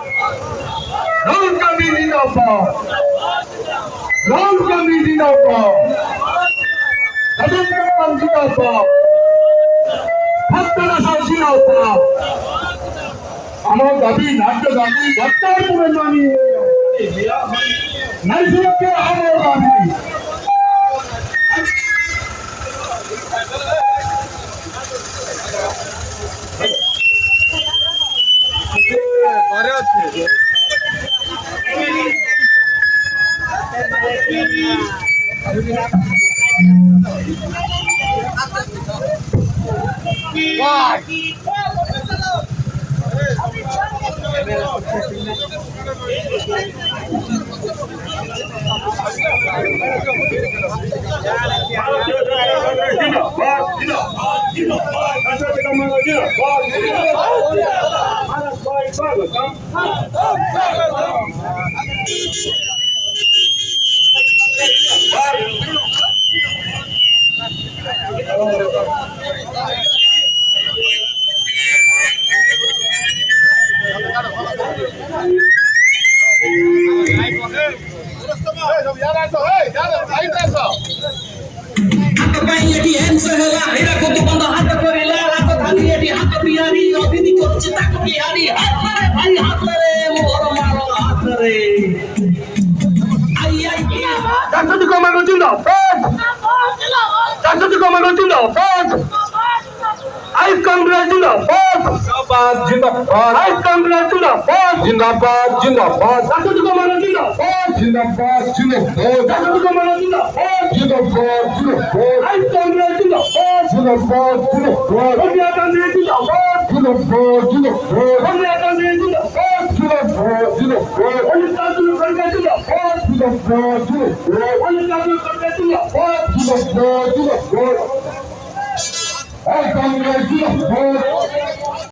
Rahul Gandhi Zindabad. Rahul Gandhi Zindabad. Narendra Modi Zindabad. Bhattara Shah Zindabad. আমার দাবি ন্যায্য দাবি সরকার করে মানিয়ে নাইজকে আমার দাবি ঘরে আছে जिंदाबाद जिंदाबाद राष्ट्रपति को मानो जिंदाबाद जिंदाबाद जिंदाबाद राष्ट्रपति को मानो जिंदाबाद जिंदाबाद जिंदाबाद आई कांग्रेस जिंदाबाद जिंदाबाद जिंदाबाद सोनिया गांधी जिंदाबाद जिंदाबाद जिंदाबाद सोनिया गांधी जिंदाबाद जिंदाबाद जिंदाबाद मल्लिकार्जुन खड़गे जिंदाबाद जिंदाबाद जिंदाबाद मल्लिकार्जुन खड़गे जिंदाबाद जिंदाबाद जिंदाबाद आई कांग्रेस जिंदाबाद